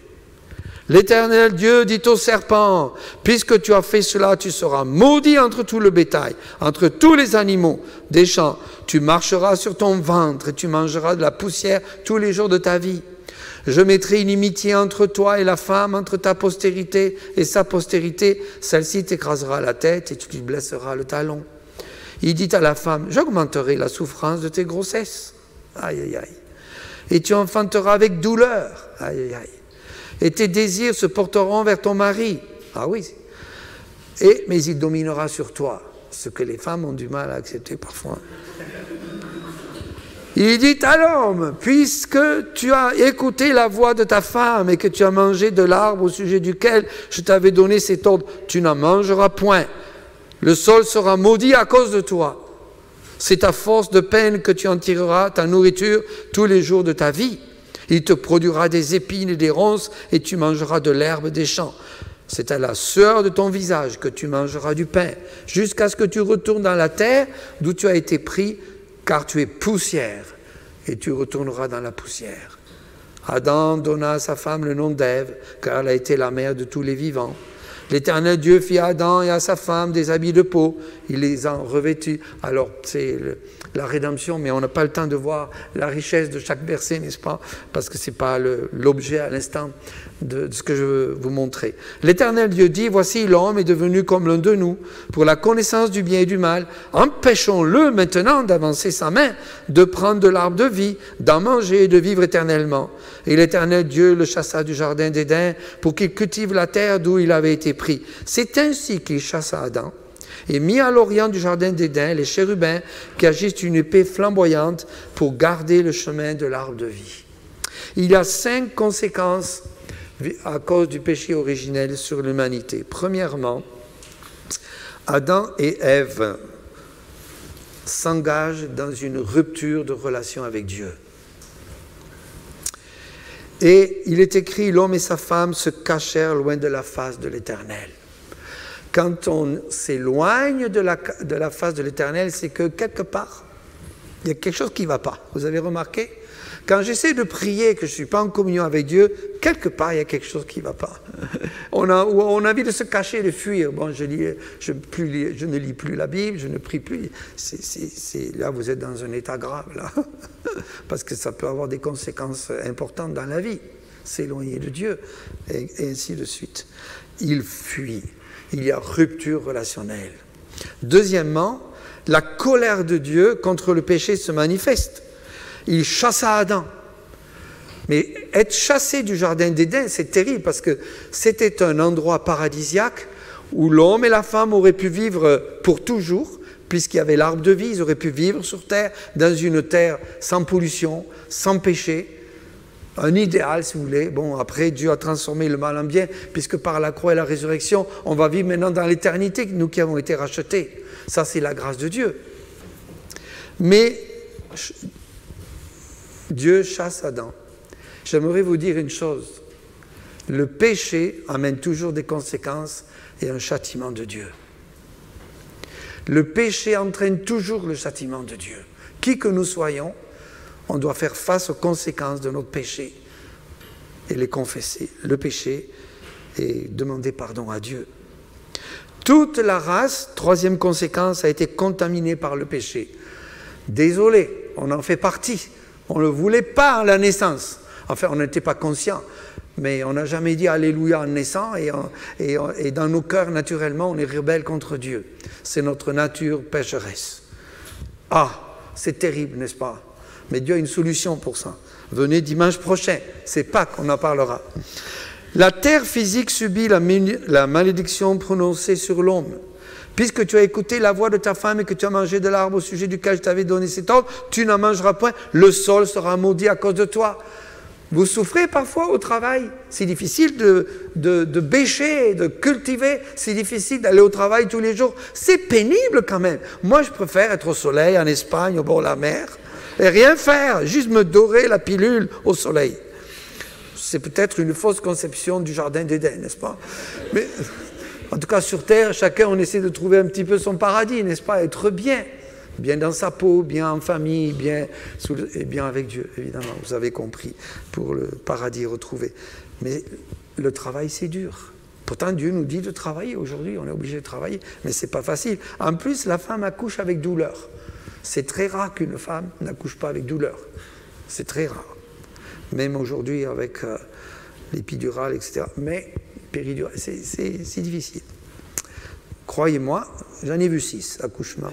L'Éternel Dieu dit au serpent, « Puisque tu as fait cela, tu seras maudit entre tout le bétail, entre tous les animaux des champs. Tu marcheras sur ton ventre et tu mangeras de la poussière tous les jours de ta vie. Je mettrai une inimitié entre toi et la femme, entre ta postérité et sa postérité. Celle-ci t'écrasera la tête et tu lui blesseras le talon. » Il dit à la femme, « J'augmenterai la souffrance de tes grossesses. » Aïe, aïe, aïe. « Et tu enfanteras avec douleur. » Aïe, aïe, aïe. « Et tes désirs se porteront vers ton mari. » Ah oui. « Mais il dominera sur toi. » Ce que les femmes ont du mal à accepter parfois. Il dit à l'homme, « Puisque tu as écouté la voix de ta femme et que tu as mangé de l'arbre au sujet duquel je t'avais donné cet ordre, tu n'en mangeras point. Le sol sera maudit à cause de toi. C'est à force de peine que tu en tireras ta nourriture tous les jours de ta vie. Il te produira des épines et des ronces et tu mangeras de l'herbe des champs. C'est à la sueur de ton visage que tu mangeras du pain, jusqu'à ce que tu retournes dans la terre d'où tu as été pris, car tu es poussière, et tu retourneras dans la poussière. » Adam donna à sa femme le nom d'Ève, car elle a été la mère de tous les vivants. L'Éternel Dieu fit à Adam et à sa femme des habits de peau. Il les a revêtus. Alors, c'est la rédemption, mais on n'a pas le temps de voir la richesse de chaque verset, n'est-ce pas? Parce que ce n'est pas l'objet à l'instant de ce que je veux vous montrer. L'Éternel Dieu dit, « Voici l'homme est devenu comme l'un de nous, pour la connaissance du bien et du mal. Empêchons-le maintenant d'avancer sa main, de prendre de l'arbre de vie, d'en manger et de vivre éternellement. » Et l'Éternel Dieu le chassa du jardin d'Éden pour qu'il cultive la terre d'où il avait été pris. C'est ainsi qu'il chassa Adam et mit à l'orient du jardin d'Éden les chérubins qui agissent une épée flamboyante pour garder le chemin de l'arbre de vie. Il y a 5 conséquences à cause du péché originel sur l'humanité. Premièrement, Adam et Ève s'engagent dans une rupture de relation avec Dieu. Et il est écrit, l'homme et sa femme se cachèrent loin de la face de l'Éternel. Quand on s'éloigne de la face de l'Éternel, c'est que quelque part, il y a quelque chose qui ne va pas. Vous avez remarqué? Quand j'essaie de prier, que je ne suis pas en communion avec Dieu, quelque part, il y a quelque chose qui ne va pas. On a envie de se cacher, de fuir. Bon, je ne lis plus la Bible, je ne prie plus. Là, vous êtes dans un état grave, là. Parce que ça peut avoir des conséquences importantes dans la vie. s'éloigner de Dieu, et ainsi de suite. Il fuit. Il y a rupture relationnelle. Deuxièmement, la colère de Dieu contre le péché se manifeste. Il chassa Adam. Mais être chassé du jardin d'Éden, c'est terrible parce que c'était un endroit paradisiaque où l'homme et la femme auraient pu vivre pour toujours, puisqu'il y avait l'arbre de vie, ils auraient pu vivre sur terre, dans une terre sans pollution, sans péché. Un idéal, si vous voulez. Bon, après, Dieu a transformé le mal en bien, puisque par la croix et la résurrection, on va vivre maintenant dans l'éternité, nous qui avons été rachetés. Ça, c'est la grâce de Dieu. Mais Dieu chasse Adam. J'aimerais vous dire une chose. Le péché amène toujours des conséquences et un châtiment de Dieu. Le péché entraîne toujours le châtiment de Dieu. Qui que nous soyons, on doit faire face aux conséquences de notre péché et les confesser, le péché, et demander pardon à Dieu. Toute la race, troisième conséquence, a été contaminée par le péché. Désolé, on en fait partie. On ne le voulait pas à la naissance. Enfin, on n'était pas conscient, mais on n'a jamais dit Alléluia en naissant, et dans nos cœurs, naturellement, on est rebelle contre Dieu. C'est notre nature pécheresse. Ah, c'est terrible, n'est-ce pas? Mais Dieu a une solution pour ça. Venez dimanche prochain, c'est Pâques, on en parlera. La terre physique subit la malédiction prononcée sur l'homme. Puisque tu as écouté la voix de ta femme et que tu as mangé de l'arbre au sujet duquel je t'avais donné cet ordre, tu n'en mangeras point, le sol sera maudit à cause de toi. Vous souffrez parfois au travail. C'est difficile de bêcher, de cultiver. C'est difficile d'aller au travail tous les jours. C'est pénible quand même. Moi, je préfère être au soleil, en Espagne, au bord de la mer, et rien faire, juste me dorer la pilule au soleil. C'est peut-être une fausse conception du jardin d'Éden, n'est-ce pas? Mais en tout cas, sur Terre, chacun, on essaie de trouver un petit peu son paradis, n'est-ce pas? Être bien. Bien dans sa peau, bien en famille, et bien avec Dieu, évidemment, vous avez compris, pour le paradis retrouvé. Mais le travail, c'est dur. Pourtant, Dieu nous dit de travailler aujourd'hui, on est obligé de travailler, mais ce n'est pas facile. En plus, la femme accouche avec douleur. C'est très rare qu'une femme n'accouche pas avec douleur. C'est très rare. Même aujourd'hui, avec l'épidurale, etc. Mais péridurale, c'est difficile. Croyez-moi, j'en ai vu 6 accouchements.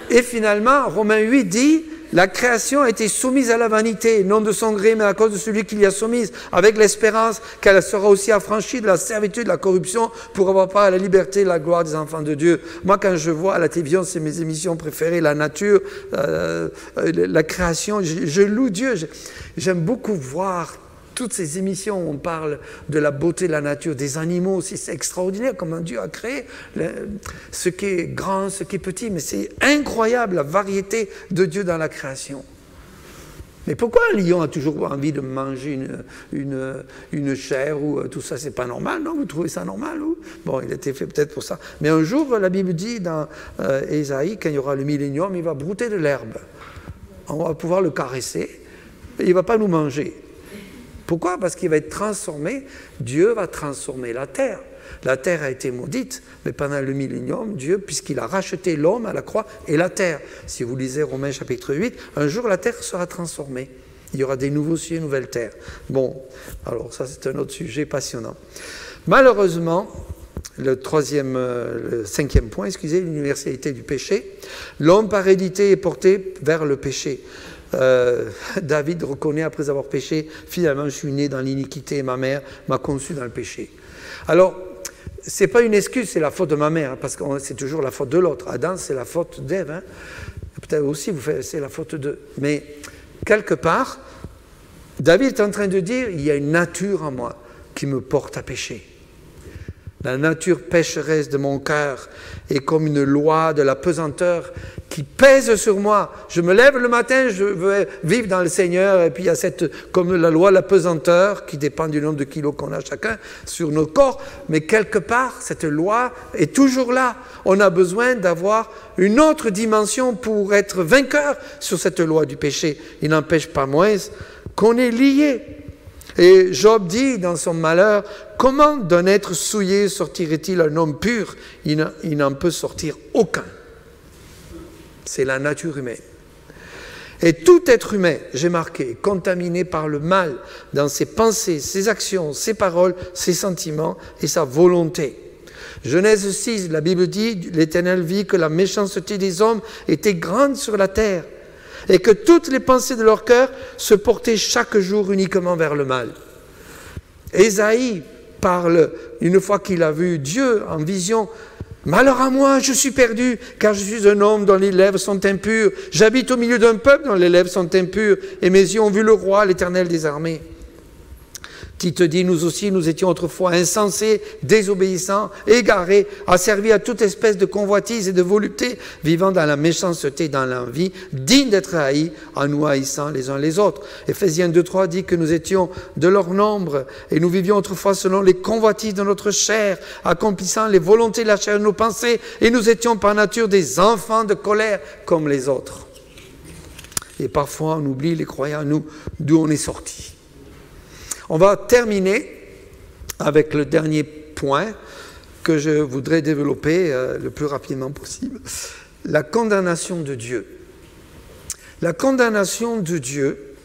Et finalement, Romains 8 dit, la création a été soumise à la vanité, non de son gré, mais à cause de celui qui l'y a soumise, avec l'espérance qu'elle sera aussi affranchie de la servitude, de la corruption, pour avoir part à la liberté et la gloire des enfants de Dieu. Moi, quand je vois à la télévision, c'est mes émissions préférées, la nature, la création, je loue Dieu. J'aime beaucoup voir toutes ces émissions où on parle de la beauté de la nature, des animaux aussi, c'est extraordinaire comment Dieu a créé ce qui est grand, ce qui est petit, mais c'est incroyable la variété de Dieu dans la création. Mais pourquoi un lion a toujours envie de manger une chair ou tout ça? C'est pas normal, non? Vous trouvez ça normal? Ou? Bon, il a été fait peut-être pour ça. Mais un jour, la Bible dit dans Ésaïe, quand il y aura le millénium, il va brouter de l'herbe. On va pouvoir le caresser, et il ne va pas nous manger. Pourquoi? Parce qu'il va être transformé. Dieu va transformer la terre. La terre a été maudite, mais pendant le millénium, Dieu, puisqu'il a racheté l'homme à la croix et la terre. Si vous lisez Romains chapitre 8, un jour la terre sera transformée. Il y aura des nouveaux cieux et nouvelles terres. Bon, alors ça c'est un autre sujet passionnant. Malheureusement, le cinquième point, l'universalité du péché. L'homme par hérédité est porté vers le péché. David reconnaît après avoir péché, finalement je suis né dans l'iniquité et ma mère m'a conçu dans le péché. Alors, ce n'est pas une excuse, c'est la faute de ma mère, parce que c'est toujours la faute de l'autre. Adam, c'est la faute d'Ève. Hein. Peut-être aussi, c'est la faute d'eux. Mais quelque part, David est en train de dire, il y a une nature en moi qui me porte à pécher. La nature pécheresse de mon cœur est comme une loi de la pesanteur qui pèse sur moi. Je me lève le matin, je veux vivre dans le Seigneur, et puis il y a comme la loi de la pesanteur qui dépend du nombre de kilos qu'on a chacun sur nos corps. Mais quelque part, cette loi est toujours là. On a besoin d'avoir une autre dimension pour être vainqueur sur cette loi du péché. Il n'empêche pas moins qu'on est lié. Et Job dit dans son malheur, comment d'un être souillé sortirait-il un homme pur? Il n'en peut sortir aucun. C'est la nature humaine. Et tout être humain, j'ai marqué, est contaminé par le mal dans ses pensées, ses actions, ses paroles, ses sentiments et sa volonté. Genèse 6, la Bible dit, l'Éternel vit que la méchanceté des hommes était grande sur la terre et que toutes les pensées de leur cœur se portaient chaque jour uniquement vers le mal. Ésaïe parle, une fois qu'il a vu Dieu en vision, « Malheur à moi, je suis perdu, car je suis un homme dont les lèvres sont impures. J'habite au milieu d'un peuple dont les lèvres sont impures, et mes yeux ont vu le roi, l'Éternel des armées. » Tite dit, nous aussi, nous étions autrefois insensés, désobéissants, égarés, asservis à toute espèce de convoitise et de volupté, vivant dans la méchanceté, dans l'envie, dignes d'être haïs, en nous haïssant les uns les autres. Éphésiens 2,3 dit que nous étions de leur nombre, et nous vivions autrefois selon les convoitises de notre chair, accomplissant les volontés de la chair de nos pensées, et nous étions par nature des enfants de colère comme les autres. Et parfois, on oublie, les croyants, nous, d'où on est sortis. On va terminer avec le dernier point que je voudrais développer le plus rapidement possible. La condamnation de Dieu. La condamnation de Dieu,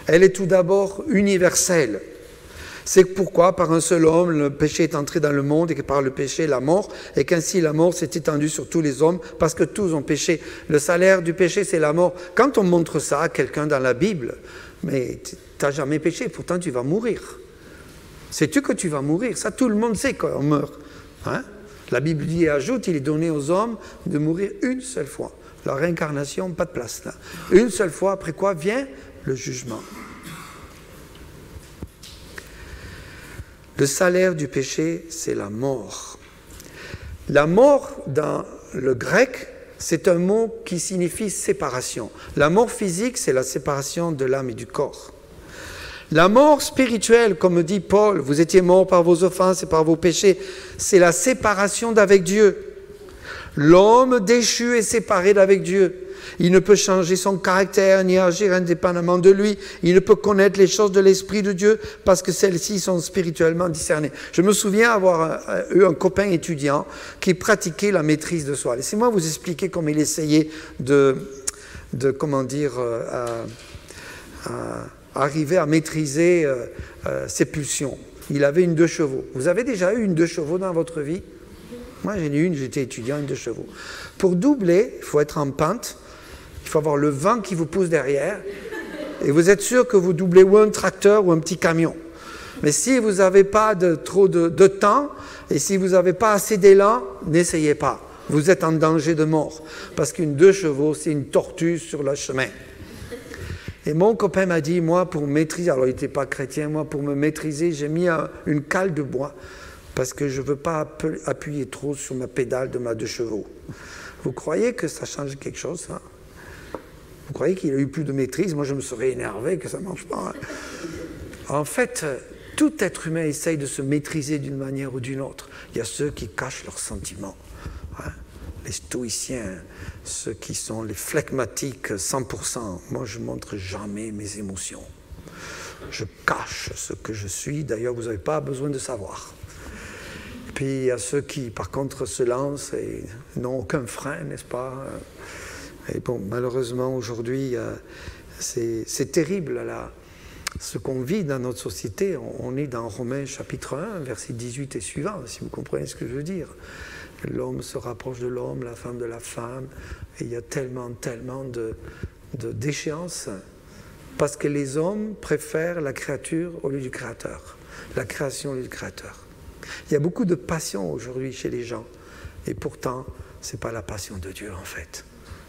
elle est tout d'abord universelle. C'est pourquoi par un seul homme, le péché est entré dans le monde et que par le péché, la mort, et qu'ainsi la mort s'est étendue sur tous les hommes parce que tous ont péché. Le salaire du péché, c'est la mort. Quand on montre ça à quelqu'un dans la Bible, mais tu n'as jamais péché, pourtant tu vas mourir. Sais-tu que tu vas mourir? Ça, tout le monde sait quand on meurt. Hein? La Bible dit et ajoute, il est donné aux hommes de mourir une seule fois. La réincarnation, pas de place là. Une seule fois, après quoi vient le jugement. Le salaire du péché, c'est la mort. La mort, dans le grec, c'est un mot qui signifie séparation. La mort physique, c'est la séparation de l'âme et du corps. La mort spirituelle, comme dit Paul, vous étiez morts par vos offenses et par vos péchés, c'est la séparation d'avec Dieu. L'homme déchu est séparé d'avec Dieu. Il ne peut changer son caractère ni agir indépendamment de lui. Il ne peut connaître les choses de l'Esprit de Dieu parce que celles-ci sont spirituellement discernées. Je me souviens avoir eu un copain étudiant qui pratiquait la maîtrise de soi. Laissez-moi vous expliquer comment il essayait arriver à maîtriser ses pulsions. Il avait une 2 chevaux. Vous avez déjà eu une 2 chevaux dans votre vie? Moi, j'en ai une, j'étais étudiant, une 2 chevaux. Pour doubler, il faut être en pente, il faut avoir le vent qui vous pousse derrière, et vous êtes sûr que vous doublez ou un tracteur ou un petit camion. Mais si vous n'avez pas trop de temps, et si vous n'avez pas assez d'élan, n'essayez pas. Vous êtes en danger de mort, parce qu'une 2 chevaux, c'est une tortue sur le chemin. Et mon copain m'a dit, moi, pour maîtriser, alors il n'était pas chrétien, moi, pour me maîtriser, j'ai mis une cale de bois, parce que je ne veux pas appuyer trop sur ma pédale de ma 2 chevaux. Vous croyez que ça change quelque chose, ça? Vous croyez qu'il a eu plus de maîtrise? Moi, je me serais énervé que ça ne marche pas. En fait, tout être humain essaye de se maîtriser d'une manière ou d'une autre. Il y a ceux qui cachent leurs sentiments. Hein? Les stoïciens, ceux qui sont les phlegmatiques 100%. Moi, je ne montre jamais mes émotions. Je cache ce que je suis. D'ailleurs, vous n'avez pas besoin de savoir. Puis il y a ceux qui, par contre, se lancent et n'ont aucun frein, n'est-ce pas? Et bon, malheureusement, aujourd'hui, c'est terrible, là, ce qu'on vit dans notre société. On est dans Romains chapitre 1, verset 18 et suivant, si vous comprenez ce que je veux dire. L'homme se rapproche de l'homme, la femme de la femme, et il y a tellement d'échéances, parce que les hommes préfèrent la créature au lieu du créateur, la création au lieu du créateur. Il y a beaucoup de passion aujourd'hui chez les gens, et pourtant, ce n'est pas la passion de Dieu en fait.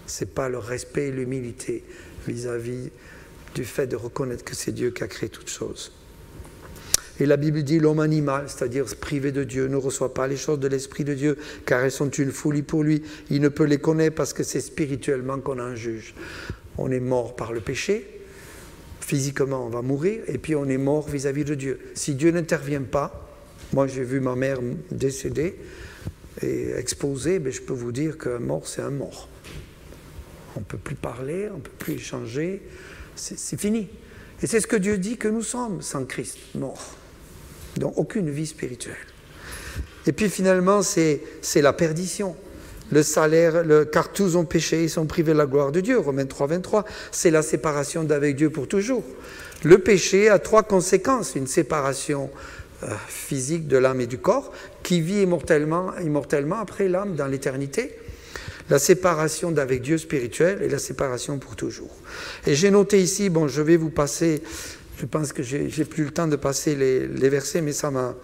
Ce n'est pas le respect et l'humilité vis-à-vis du fait de reconnaître que c'est Dieu qui a créé toutes choses. Et la Bible dit l'homme animal, c'est-à-dire privé de Dieu, ne reçoit pas les choses de l'Esprit de Dieu, car elles sont une folie pour lui. Il ne peut les connaître parce que c'est spirituellement qu'on en juge. On est mort par le péché, physiquement on va mourir, et puis on est mort vis-à-vis de Dieu. Si Dieu n'intervient pas, moi j'ai vu ma mère décédée et exposée, mais je peux vous dire qu'un mort c'est un mort. On ne peut plus parler, on ne peut plus échanger, c'est fini. Et c'est ce que Dieu dit que nous sommes sans Christ, morts. Donc aucune vie spirituelle. Et puis finalement, c'est la perdition. le salaire, car tous ont péché, ils sont privés de la gloire de Dieu. Romains 3, 23, c'est la séparation d'avec Dieu pour toujours. Le péché a 3 conséquences. Une séparation physique de l'âme et du corps, qui vit immortellement après l'âme dans l'éternité. La séparation d'avec Dieu spirituel et la séparation pour toujours. Et j'ai noté ici, bon, je vais vous passer, je pense que j'ai plus le temps de passer les versets, mais ça m'a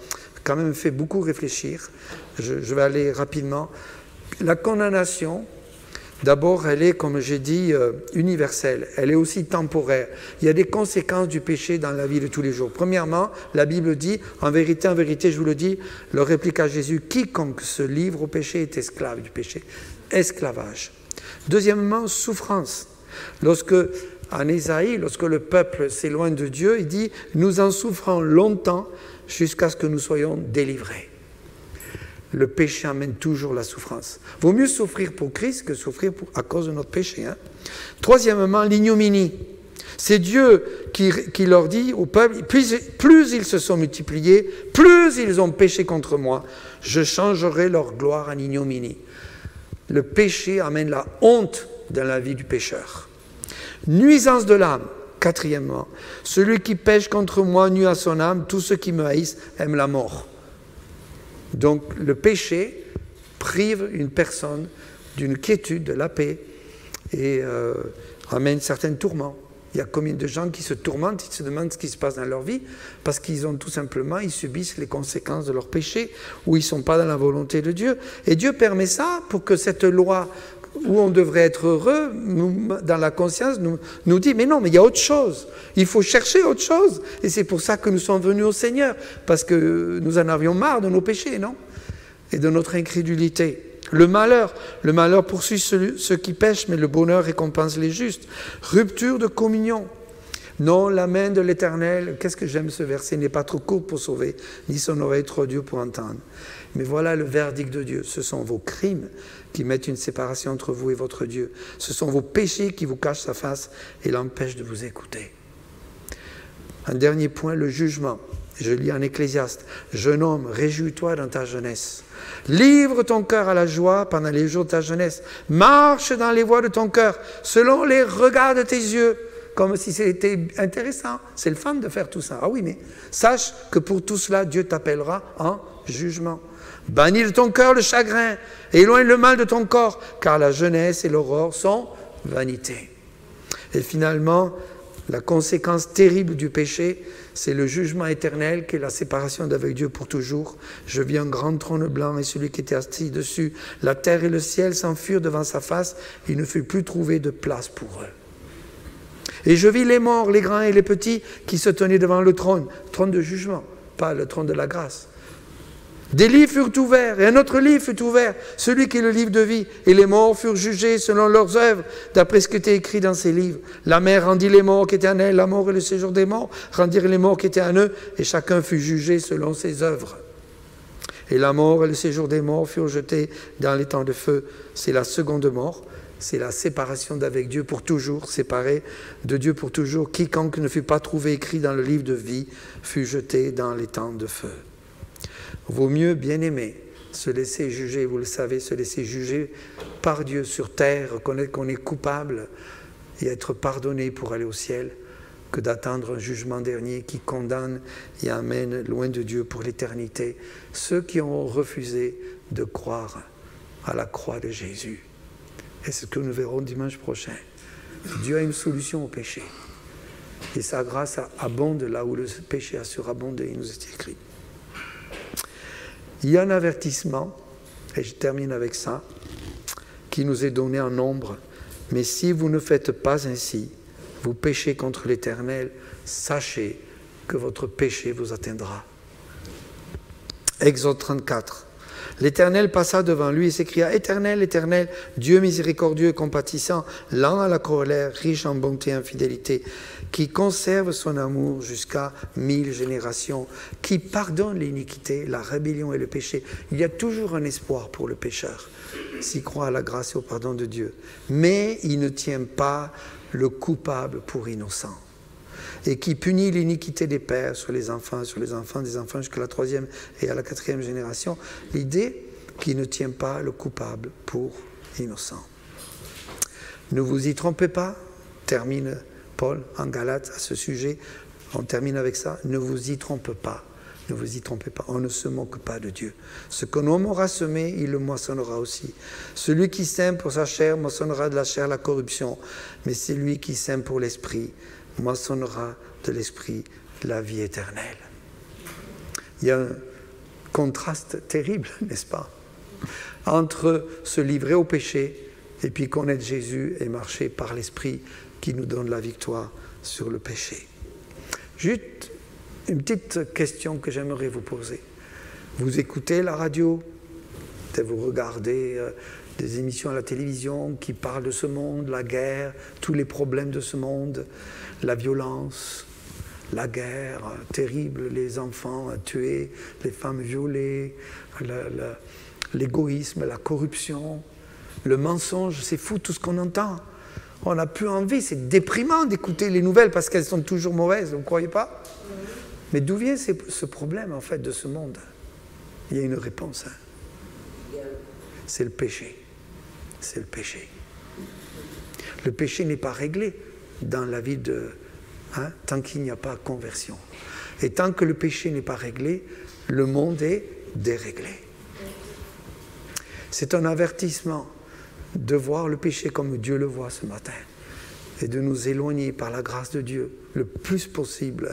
quand même fait beaucoup réfléchir. Je vais aller rapidement. La condamnation, d'abord, elle est, comme j'ai dit, universelle. Elle est aussi temporaire. Il y a des conséquences du péché dans la vie de tous les jours. Premièrement, la Bible dit, en vérité, je vous le dis, leur répliqua Jésus, quiconque se livre au péché est esclave du péché. Esclavage. Deuxièmement, souffrance. En Ésaïe, lorsque le peuple s'éloigne de Dieu, il dit « Nous en souffrons longtemps jusqu'à ce que nous soyons délivrés ». Le péché amène toujours la souffrance. Vaut mieux souffrir pour Christ que souffrir à cause de notre péché. Hein. Troisièmement, l'ignominie. C'est Dieu qui leur dit au peuple, plus ils se sont multipliés, plus ils ont péché contre moi, je changerai leur gloire en ignominie. Le péché amène la honte dans la vie du pécheur. Nuisance de l'âme. Quatrièmement, celui qui pêche contre moi nuit à son âme, tous ceux qui me haïssent aiment la mort. Donc le péché prive une personne d'une quiétude, de la paix et amène certains tourments. Il y a combien de gens qui se tourmentent, ils se demandent ce qui se passe dans leur vie parce qu'ils ont tout simplement, ils subissent les conséquences de leur péché ou ils ne sont pas dans la volonté de Dieu. Et Dieu permet ça pour que cette loi où on devrait être heureux, dans la conscience, nous dit, mais non, mais il y a autre chose. Il faut chercher autre chose. Et c'est pour ça que nous sommes venus au Seigneur, parce que nous en avions marre de nos péchés, non? Et de notre incrédulité. Le malheur poursuit ceux qui pêchent, mais le bonheur récompense les justes. Rupture de communion. Non, la main de l'Éternel, qu'est-ce que j'aime ce verset, n'est pas trop court pour sauver, ni son oreille trop dure pour entendre. Mais voilà le verdict de Dieu. Ce sont vos crimes qui mettent une séparation entre vous et votre Dieu. Ce sont vos péchés qui vous cachent sa face et l'empêchent de vous écouter. Un dernier point, le jugement. Je lis en Ecclésiaste. Jeune homme, réjouis-toi dans ta jeunesse. Livre ton cœur à la joie pendant les jours de ta jeunesse. Marche dans les voies de ton cœur, selon les regards de tes yeux. Comme si c'était intéressant. C'est le fun de faire tout ça. Ah oui, mais sache que pour tout cela, Dieu t'appellera en jugement. Bannis de ton cœur le chagrin, éloigne le mal de ton corps, car la jeunesse et l'aurore sont vanité. Et finalement, la conséquence terrible du péché, c'est le jugement éternel, qui est la séparation d'avec Dieu pour toujours. Je vis un grand trône blanc et celui qui était assis dessus. La terre et le ciel s'enfuirent devant sa face, il ne fut plus trouvé de place pour eux. Et je vis les morts, les grands et les petits, qui se tenaient devant le trône de jugement, pas le trône de la grâce. Des livres furent ouverts, et un autre livre fut ouvert, celui qui est le livre de vie. Et les morts furent jugés selon leurs œuvres, d'après ce qui était écrit dans ces livres. La mer rendit les morts qui étaient en elle, la mort et le séjour des morts rendirent les morts qui étaient en eux, et chacun fut jugé selon ses œuvres. Et la mort et le séjour des morts furent jetés dans les temps de feu. C'est la seconde mort, c'est la séparation d'avec Dieu pour toujours, séparé de Dieu pour toujours. Quiconque ne fut pas trouvé écrit dans le livre de vie fut jeté dans les temps de feu. Vaut mieux, bien-aimé, se laisser juger, vous le savez, se laisser juger par Dieu sur terre, reconnaître qu'on est coupable et être pardonné pour aller au ciel, que d'attendre un jugement dernier qui condamne et amène loin de Dieu pour l'éternité ceux qui ont refusé de croire à la croix de Jésus. Et c'est ce que nous verrons dimanche prochain. Dieu a une solution au péché. Et sa grâce abonde là où le péché a surabondé, il nous est écrit. Il y a un avertissement, et je termine avec ça, qui nous est donné en nombre. Mais si vous ne faites pas ainsi, vous péchez contre l'Éternel, sachez que votre péché vous atteindra. Exode 34. L'Éternel passa devant lui et s'écria « Éternel, Éternel, Dieu miséricordieux et compatissant, lent à la colère, riche en bonté et en fidélité, qui conserve son amour jusqu'à 1000 générations, qui pardonne l'iniquité, la rébellion et le péché. » Il y a toujours un espoir pour le pécheur, s'il croit à la grâce et au pardon de Dieu. Mais il ne tient pas le coupable pour innocent. Et qui punit l'iniquité des pères sur les enfants des enfants jusqu'à la 3e et à la 4e génération. L'idée, qui ne tient pas le coupable pour innocent. Ne vous y trompez pas, termine Paul en Galates à ce sujet, on termine avec ça, ne vous y trompez pas. Ne vous y trompez pas, on ne se moque pas de Dieu. Ce qu'un homme aura semé, il le moissonnera aussi. Celui qui sème pour sa chair moissonnera de la chair la corruption, mais celui qui sème pour l'esprit moissonnera de l'esprit la vie éternelle. Il y a un contraste terrible, n'est-ce pas, entre se livrer au péché et puis connaître Jésus et marcher par l'esprit qui nous donne la victoire sur le péché. Juste une petite question que j'aimerais vous poser. Vous écoutez la radio, vous regardez des émissions à la télévision qui parlent de ce monde, la guerre, tous les problèmes de ce monde, la violence, la guerre terrible, les enfants tués, les femmes violées, l'égoïsme, la corruption, le mensonge, c'est fou tout ce qu'on entend. On n'a plus envie, c'est déprimant d'écouter les nouvelles parce qu'elles sont toujours mauvaises, vous ne croyez pas ? Mais d'où vient ce problème, en fait, de ce monde? Il y a une réponse. C'est le péché. C'est le péché. Le péché n'est pas réglé dans la vie tant qu'il n'y a pas conversion. Et tant que le péché n'est pas réglé, le monde est déréglé. C'est un avertissement de voir le péché comme Dieu le voit ce matin et de nous éloigner par la grâce de Dieu le plus possible.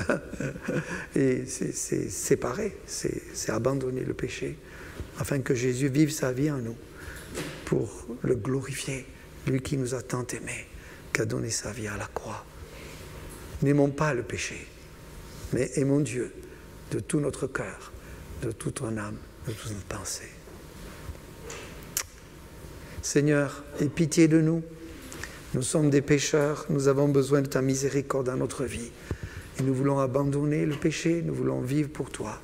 Et c'est séparer, c'est abandonner le péché afin que Jésus vive sa vie en nous pour le glorifier, lui qui nous a tant aimés, qui a donné sa vie à la croix. N'aimons pas le péché, mais aimons Dieu de tout notre cœur, de toute notre âme, de toute notre pensée. Seigneur, aie pitié de nous. Nous sommes des pécheurs, nous avons besoin de ta miséricorde dans notre vie. Et nous voulons abandonner le péché, nous voulons vivre pour toi.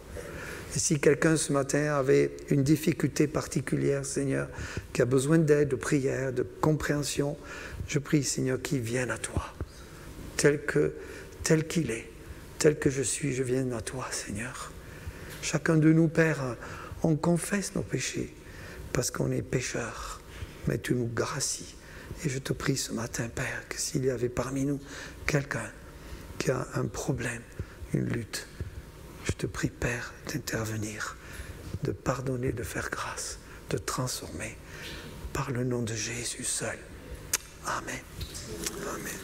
Et si quelqu'un ce matin avait une difficulté particulière, Seigneur, qui a besoin d'aide, de prière, de compréhension, je prie, Seigneur, qu'il vienne à toi, tel qu'il est, tel que je suis, je viens à toi, Seigneur. Chacun de nous, Père, on confesse nos péchés parce qu'on est pécheurs, mais tu nous gracies. Et je te prie ce matin, Père, que s'il y avait parmi nous quelqu'un qui a un problème, une lutte, je te prie, Père, d'intervenir, de pardonner, de faire grâce, de transformer par le nom de Jésus seul. Amen. Amen.